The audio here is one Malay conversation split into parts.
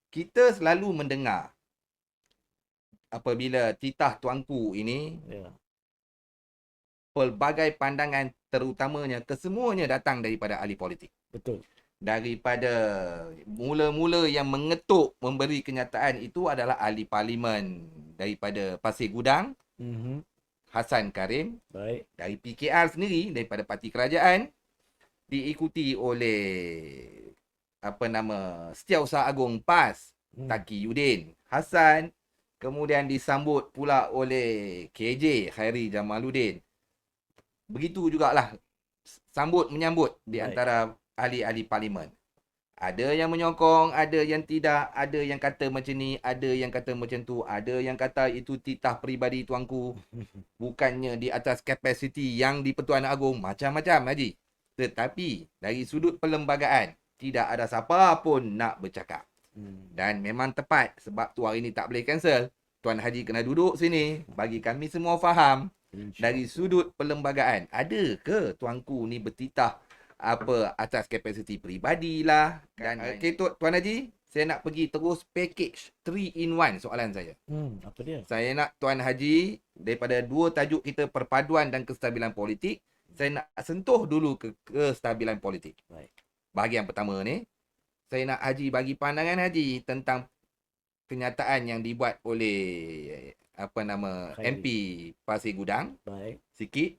kita selalu mendengar apabila titah tuanku ini, Ya, pelbagai pandangan terutamanya kesemuanya datang daripada ahli politik. betul. Daripada mula-mula yang mengetuk memberi kenyataan itu adalah ahli parlimen daripada Pasir Gudang, Mhm. Hassan Karim, Baik. dari PKR sendiri, daripada parti kerajaan, diikuti oleh Setiausaha Agung PAS, Hmm. Taki Yudin Hassan, kemudian disambut pula oleh KJ Khairi Jamaluddin. Begitu jugalah menyambut di Baik. antara ahli-ahli parlimen. Ada yang menyokong, ada yang tidak, ada yang kata macam ni, ada yang kata macam tu, ada yang kata itu titah peribadi tuanku, bukannya di atas kapasiti yang di Pertuan Agong, macam-macam Haji. Tetapi dari sudut perlembagaan, tidak ada siapa pun nak bercakap. Hmm. Dan memang tepat sebab tu hari ni tak boleh cancel. Tuan Haji kena duduk sini, bagi kami semua faham dari InsyaAllah. sudut perlembagaan, ada ke tuanku ni bertitah atas kapasiti peribadi lah dan okay, Tuan Haji, saya nak pergi terus package 3 in 1 soalan saya. Apa dia? Saya nak Tuan Haji daripada dua tajuk kita, perpaduan dan kestabilan politik, saya nak sentuh dulu ke kestabilan politik. Baik. Bahagian pertama ni, saya nak Haji bagi pandangan Haji tentang kenyataan yang dibuat oleh MP Khairi. Pasir Gudang Baik. sikit,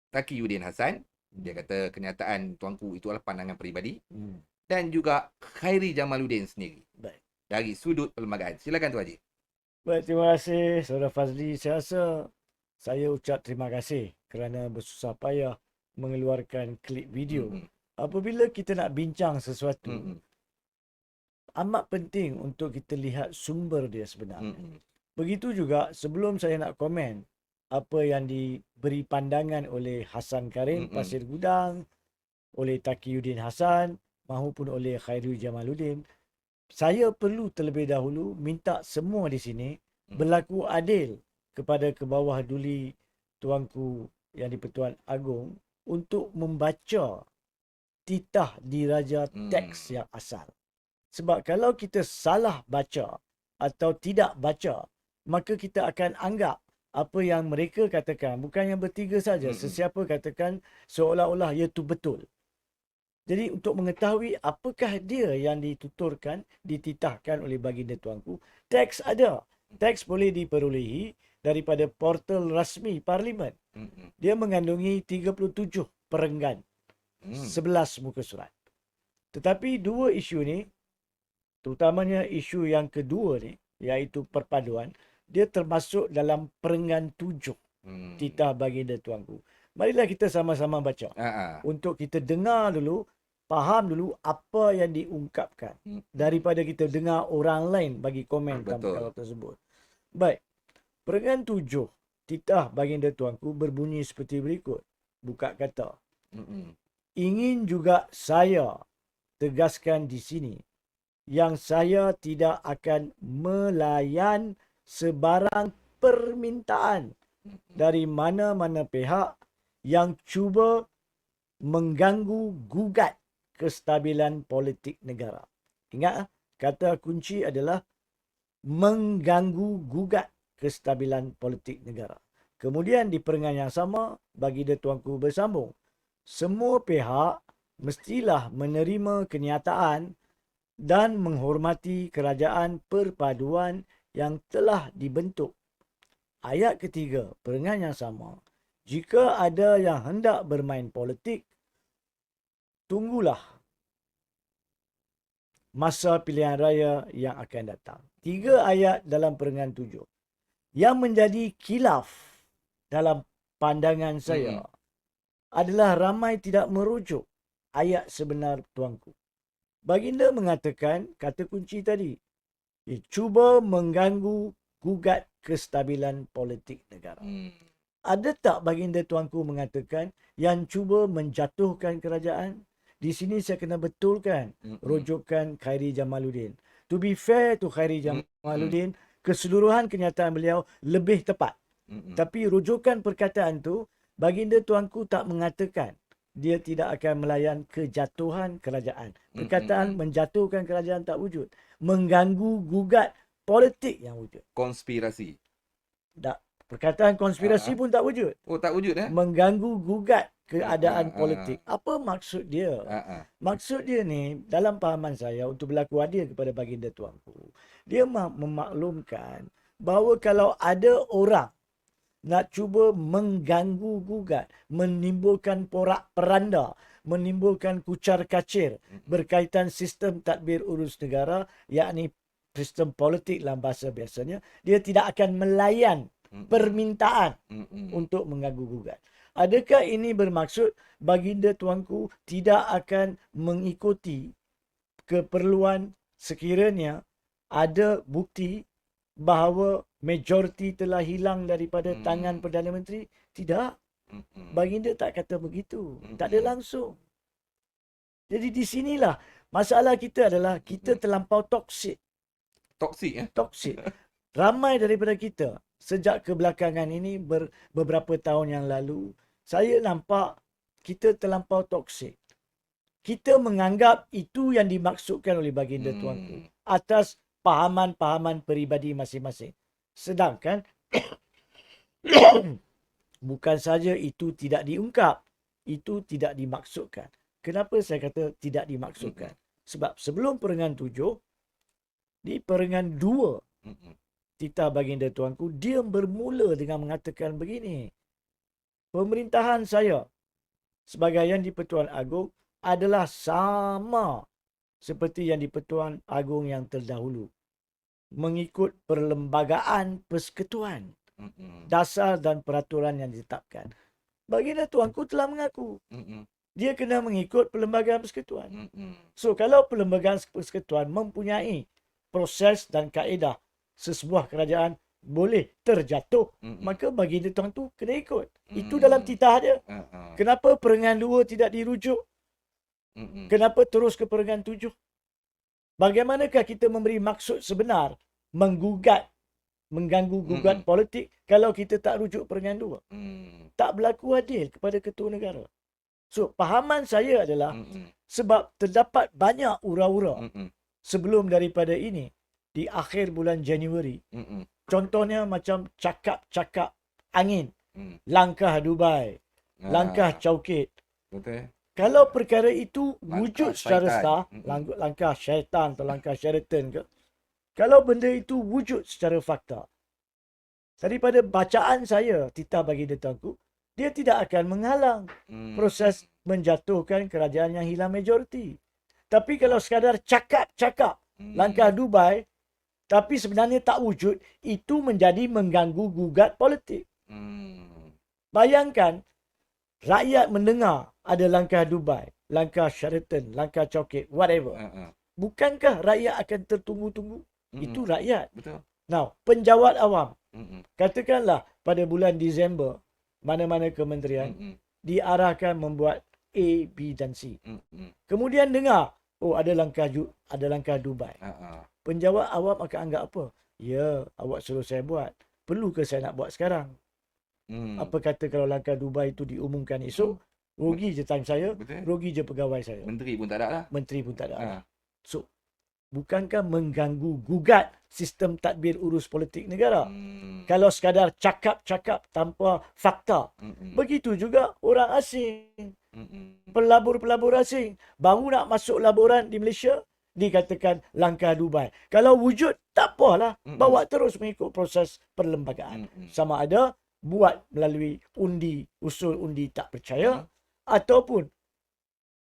Taki Yudin Hassan. Dia kata kenyataan tuanku itu adalah pandangan peribadi. Hmm. Dan juga Khairi Jamaluddin sendiri. Baik. Dari sudut perlembagaan. Silakan Tuan Haji. Baik, terima kasih Saudara Fazli. Saya rasa saya ucap terima kasih kerana bersusah payah mengeluarkan klip video. Apabila kita nak bincang sesuatu, amat penting untuk kita lihat sumber dia sebenarnya. Begitu juga sebelum saya nak komen apa yang diberi pandangan oleh Hassan Karim Pasir Gudang, oleh Taqiyuddin Hassan maupun oleh Khairul Jamaluddin, saya perlu terlebih dahulu minta semua di sini berlaku adil kepada kebawah duli tuanku yang di-Pertuan Agong untuk membaca titah diraja teks yang asal. Sebab kalau kita salah baca atau tidak baca, maka kita akan anggap apa yang mereka katakan, bukan yang bertiga saja, sesiapa katakan seolah-olah ia itu betul. Jadi untuk mengetahui apakah dia yang dituturkan, dititahkan oleh baginda tuanku, teks ada. Teks boleh diperolehi daripada portal rasmi Parlimen. Dia mengandungi 37 perenggan, 11 muka surat. Tetapi dua isu ni, terutamanya isu yang kedua ni, iaitu perpaduan, dia termasuk dalam perenggan 7 titah baginda tuanku. Marilah kita sama-sama baca. Untuk kita dengar dulu, faham dulu apa yang diungkapkan daripada kita dengar orang lain bagi komen perkara tersebut. Baik. Perenggan 7 titah baginda tuanku berbunyi seperti berikut. Buka kata. Ingin juga saya tegaskan di sini yang saya tidak akan melayan sebarang permintaan dari mana-mana pihak yang cuba mengganggu gugat kestabilan politik negara. Ingat, kata kunci adalah mengganggu gugat kestabilan politik negara. Kemudian di perenggan yang sama, baginda tuanku bersambung, semua pihak mestilah menerima kenyataan dan menghormati kerajaan perpaduan yang telah dibentuk. Ayat ketiga, perenggan yang sama, jika ada yang hendak bermain politik, tunggulah masa pilihan raya yang akan datang. 3 ayat dalam perenggan 7. Yang menjadi khilaf dalam pandangan saya adalah ramai tidak merujuk ayat sebenar tuanku. Baginda mengatakan, kata kunci tadi, cuba mengganggu gugat kestabilan politik negara. Ada tak baginda tuanku mengatakan yang cuba menjatuhkan kerajaan? Di sini saya kena betulkan rujukan Khairi Jamaluddin. To be fair to Khairi Jamaluddin, keseluruhan kenyataan beliau lebih tepat. Tapi rujukan perkataan tu, baginda tuanku tak mengatakan dia tidak akan melayan kejatuhan kerajaan. Perkataan menjatuhkan kerajaan tak wujud. Mengganggu gugat politik yang wujud. Konspirasi. Tak. Perkataan konspirasi pun tak wujud. Oh, tak wujud Mengganggu gugat keadaan politik. Apa maksud dia? Maksud dia ni, dalam pahaman saya, untuk berlaku adil kepada baginda tuanku, dia memaklumkan bahawa kalau ada orang nak cuba mengganggu gugat, menimbulkan porak peranda, menimbulkan kucar kacir berkaitan sistem tadbir urus negara, yakni sistem politik dalam bahasa biasanya, dia tidak akan melayan permintaan untuk mengganggu gugat. Adakah ini bermaksud baginda tuanku tidak akan mengikuti keperluan sekiranya ada bukti bahawa majoriti telah hilang daripada tangan Perdana Menteri? Tidak. Baginda tak kata begitu. Tak ada langsung. Jadi di sinilah masalah kita adalah kita terlampau toksik. Toksik. Ramai daripada kita sejak kebelakangan ini, beberapa tahun yang lalu, saya nampak kita terlampau toksik. Kita menganggap itu yang dimaksudkan oleh baginda tuanku atas pahaman-pahaman peribadi masing-masing. Sedangkan bukan saja itu tidak diungkap, itu tidak dimaksudkan. Kenapa saya kata tidak dimaksudkan? Sebab sebelum Perengan 7, di Perengan 2, titah baginda tuanku, dia bermula dengan mengatakan begini: pemerintahan saya sebagai Yang di-Pertuan Agong adalah sama seperti Yang di-Pertuan Agong yang terdahulu, mengikut perlembagaan persekutuan, dasar dan peraturan yang ditetapkan. Baginda tuanku telah mengaku dia kena mengikut perlembagaan persekutuan. So kalau perlembagaan persekutuan mempunyai proses dan kaedah sesebuah kerajaan boleh terjatuh, maka baginda tuan tu kena ikut. Itu dalam titah dia. Kenapa Perengan 2 tidak dirujuk? Kenapa terus ke Perengan 7? Bagaimanakah kita memberi maksud sebenar mengganggu gugat politik kalau kita tak rujuk Perengan 2? Tak berlaku adil kepada ketua negara. So, pahaman saya adalah sebab terdapat banyak ura-ura sebelum daripada ini di akhir bulan Januari. Contohnya macam cakap-cakap angin, langkah Dubai, langkah Chowkit. Betul. Kalau perkara itu wujud secara syaitan. sah, langkah syaitan atau langkah Sheraton ke, kalau benda itu wujud secara fakta, daripada bacaan saya, titah baginda tuanku, dia tidak akan menghalang proses menjatuhkan kerajaan yang hilang majoriti. Tapi kalau sekadar cakap-cakap langkah Dubai, tapi sebenarnya tak wujud, itu menjadi mengganggu gugat politik. Bayangkan, rakyat mendengar ada langkah Dubai, langkah Sheraton, langkah Chowkit, whatever. Bukankah rakyat akan tertunggu-tunggu? Itu rakyat. Betul. Now, penjawat awam, katakanlah pada bulan Disember, mana-mana kementerian diarahkan membuat A, B dan C. Kemudian dengar, oh ada langkah Dubai. Penjawat awam akan anggap apa? Ya, awak suruh saya buat. Perlu ke saya nak buat sekarang? Apa kata kalau langkah Dubai itu diumumkan esok, rugi je time saya, rugi je pegawai saya. Menteri pun tak ada lah. Menteri pun tak ada. So, bukankah mengganggu gugat sistem tadbir urus politik negara? Kalau sekadar cakap-cakap tanpa fakta. Begitu juga orang asing. Pelabur-pelabur asing. Baru nak masuk laburan di Malaysia, dikatakan langkah Dubai. Kalau wujud, tak apalah. Bawa terus mengikut proses perlembagaan. Sama ada buat melalui usul undi tak percaya, ataupun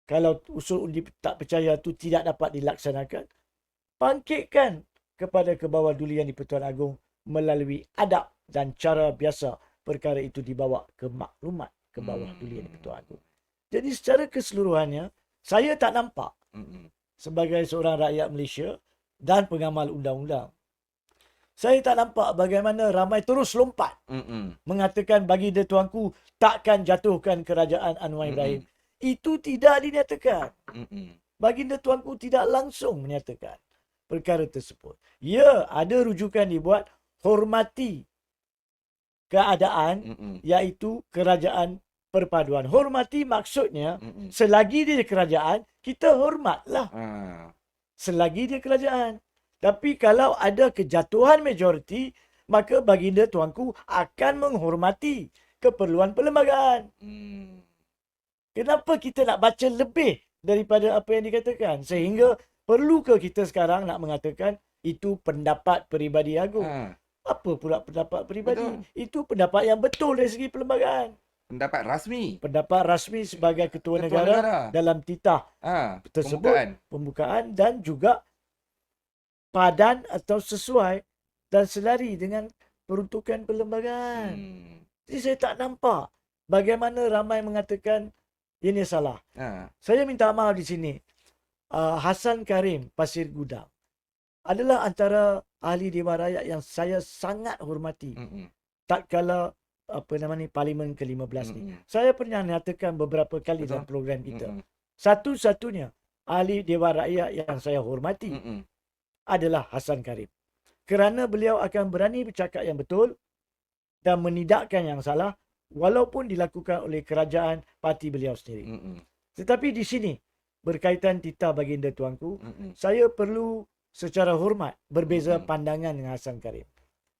kalau usul undi tak percaya itu tidak dapat dilaksanakan, bangkitkan kepada kebawah duli Yang di-Pertuan Agong melalui adab dan cara biasa perkara itu dibawa ke maklumat ke bawah duli Yang di-Pertuan Agong. Jadi secara keseluruhannya, saya tak nampak sebagai seorang rakyat Malaysia dan pengamal undang-undang, saya tak nampak bagaimana ramai terus lompat mengatakan baginda tuanku takkan jatuhkan kerajaan Anwar Ibrahim. Itu tidak dinyatakan. Baginda tuanku tidak langsung menyatakan perkara tersebut. Ya, ada rujukan dibuat, hormati keadaan, iaitu kerajaan perpaduan. Hormati maksudnya Mm-mm. selagi dia kerajaan, kita hormatlah. Ah. Selagi dia kerajaan. Tapi kalau ada kejatuhan majoriti, maka baginda tuanku akan menghormati keperluan perlembagaan. Hmm. Kenapa kita nak baca lebih daripada apa yang dikatakan? Sehingga perlukah kita sekarang nak mengatakan itu pendapat peribadi agung? Ah. Apa pula pendapat peribadi? Betul. Itu pendapat yang betul dari segi perlembagaan. Pendapat rasmi Pendapat rasmi sebagai ketua, Ketua negara, negara. dalam titah tersebut, pembukaan dan juga padan atau sesuai dan selari dengan peruntukan perlembagaan. Jadi saya tak nampak bagaimana ramai mengatakan ini salah. Saya minta maaf di sini. Hasan Karim Pasir Gudang adalah antara ahli Dewan Rakyat yang saya sangat hormati. Tak kala Parlimen ke-15 ni. Saya pernah nyatakan beberapa kali dalam program kita. Satu-satunya ahli Dewan Rakyat yang saya hormati adalah Hasan Karim. Kerana beliau akan berani bercakap yang betul dan menidakkan yang salah walaupun dilakukan oleh kerajaan parti beliau sendiri. Tetapi di sini berkaitan titah baginda tuanku, saya perlu secara hormat berbeza pandangan dengan Hasan Karim.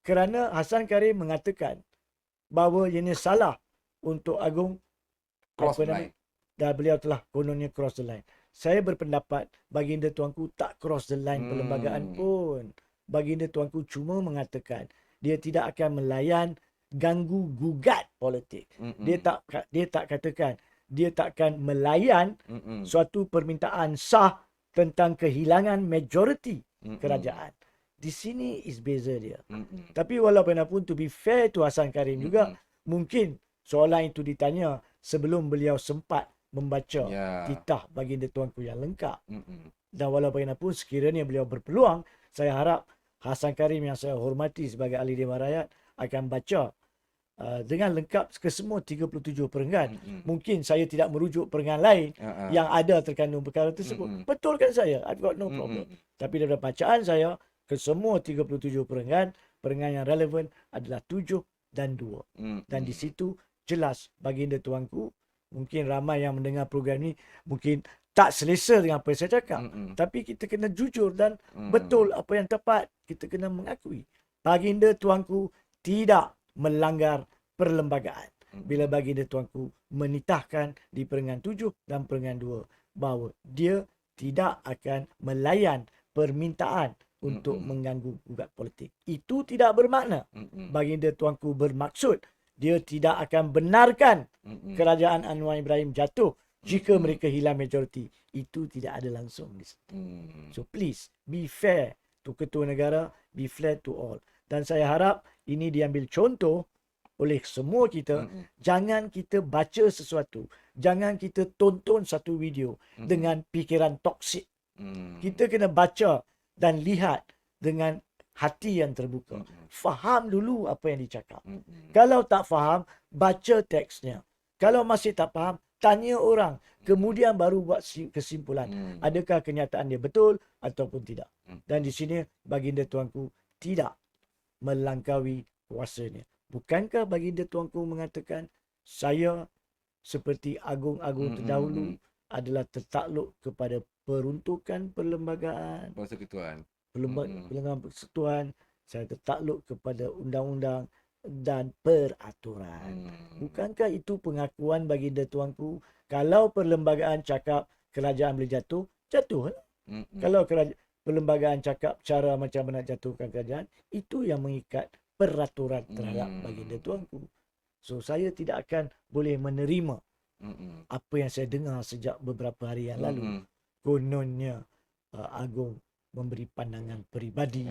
Kerana Hasan Karim mengatakan bahawa ini salah untuk Agung cross the line. Dan beliau telah kononnya cross the line. Saya berpendapat baginda tuanku tak cross the line perlembagaan pun. Baginda tuanku cuma mengatakan dia tidak akan melayan ganggu gugat politik. Dia tak katakan dia takkan melayan suatu permintaan sah tentang kehilangan majoriti kerajaan. Di sini is beza dia. Tapi walaupun to be fair to Hasan Karim juga, mungkin soalan itu ditanya sebelum beliau sempat membaca titah baginda tuanku yang lengkap. Dan walaupun sekiranya beliau berpeluang, saya harap Hasan Karim yang saya hormati sebagai ahli Dewan Rakyat akan baca dengan lengkap ke semua 37 perenggan. Mungkin saya tidak merujuk perenggan lain yang ada terkandung perkara tersebut. Betulkan saya, I've got no problem. Tapi daripada bacaan saya, ke semua 37 perenggan yang relevan adalah 7 dan 2. Dan di situ jelas baginda tuanku, mungkin ramai yang mendengar program ni mungkin tak selesa dengan apa yang saya cakap. Tapi kita kena jujur dan betul apa yang tepat. Kita kena mengakui. Baginda tuanku tidak melanggar perlembagaan. Bila baginda tuanku menitahkan di perenggan 7 dan perenggan 2 bahawa dia tidak akan melayan permintaan untuk mengganggu gugat politik. Itu tidak bermakna baginda tuanku bermaksud dia tidak akan benarkan kerajaan Anwar Ibrahim jatuh jika mereka hilang majoriti. Itu tidak ada langsung di situ. So please be fair to ketua negara, be fair to all. Dan saya harap ini diambil contoh oleh semua kita. Jangan kita baca sesuatu, jangan kita tonton satu video dengan fikiran toksik. Kita kena baca dan lihat dengan hati yang terbuka. Faham dulu apa yang dicakap. Kalau tak faham, baca teksnya. Kalau masih tak faham, tanya orang. Kemudian baru buat kesimpulan. Adakah kenyataan dia betul ataupun tidak. Dan di sini baginda tuanku tidak melangkaui kuasanya. Bukankah baginda tuanku mengatakan saya seperti agung-agung terdahulu adalah tertakluk kepada peruntukan perlembagaan, persekutuan, perlembagaan persekutuan, saya tertakluk kepada undang-undang dan peraturan. Bukankah itu pengakuan baginda tuanku? Kalau perlembagaan cakap kerajaan boleh jatuh, jatuh. Kalau perlembagaan cakap cara macam mana jatuhkan kerajaan, itu yang mengikat peraturan terhadap baginda tuanku. So saya tidak akan boleh menerima apa yang saya dengar sejak beberapa hari yang lalu. Kononnya Agung memberi pandangan peribadi.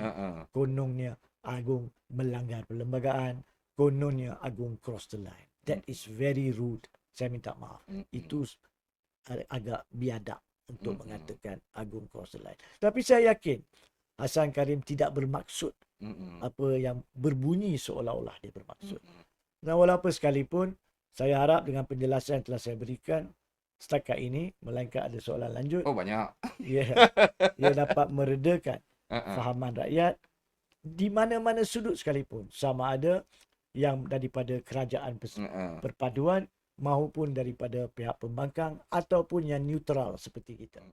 Kononnya Agung melanggar perlembagaan. Kononnya Agung cross the line. That is very rude. Saya minta maaf. Itu agak biadab untuk mengatakan Agung cross the line. Tapi saya yakin Hasan Karim tidak bermaksud apa yang berbunyi seolah-olah dia bermaksud. Dan walaupun sekalipun, saya harap dengan penjelasan yang telah saya berikan setakat ini, melainkan ada soalan lanjut. Oh, banyak. Ia dapat meredakan fahaman rakyat di mana-mana sudut sekalipun. Sama ada yang daripada kerajaan perpaduan maupun daripada pihak pembangkang ataupun yang neutral seperti kita.